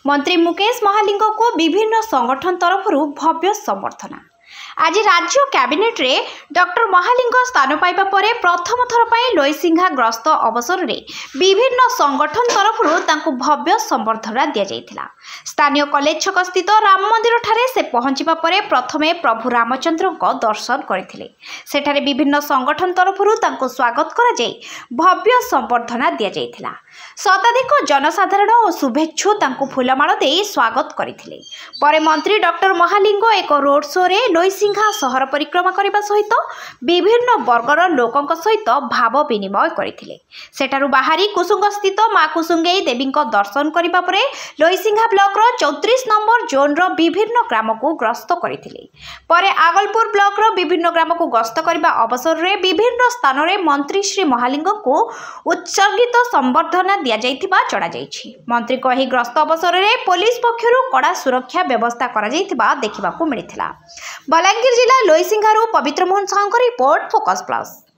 मंत्री मुकेश महालिंग को विभिन्न संगठन तरफ भव्य संबर्धना। आज राज्य कैबिनेट रे डॉक्टर महालिंग स्थान पाइबा परे प्रथम थर पर लोईसिंघा ग्रस्त अवसर में विभिन्न संगठन तरफ भव्य संबर्धना दि जाइथिला। स्थानीय कॉलेज छक स्थित राम मंदिर ठारे से पहुंचीबा परे प्रथमे प्रभु रामचंद्र को दर्शन करथिले। सेठारे विभिन्न संगठन तरफ स्वागत करा जाई भव्य संबर्धना दि जाइथिला। शताधिक जनसाधारण और शुभेच्छु तांको फूलमाल दे स्वागत करथिले। परे मंत्री डॉक्टर महालिंग एक रोड शो रे लोईसिंघा शहर परिक्रमा करने सहित विभिन्न वर्गर लोकों सहित भाव विनिमय करथिले। सेठारु बाहरी कुसुंग स्थित माँ कुसुंगेई देवी दर्शन करने पर लोईसिंघा ब्लॉक रो 34 नंबर जोन रो विभिन्न ग्राम को ग्रस्त करथिले। परे आगलपुर ब्लॉक रो विभिन्न ग्राम को गस्त करने अवसर रे विभिन्न स्थान रे मंत्री श्री महालिंग को उत्सर्गित संबर्धना दिया जाइथिबा जणा जाइछि। मंत्री को एही ग्रस्त अवसर रे पुलिस पक्षरु कड़ा सुरक्षा व्यवस्था करा जाइथिबा देखिबाकू मिलिथिला। बलांगीर जिला लोईसिंघारू पवित्र Mohan Sahu report focus plus.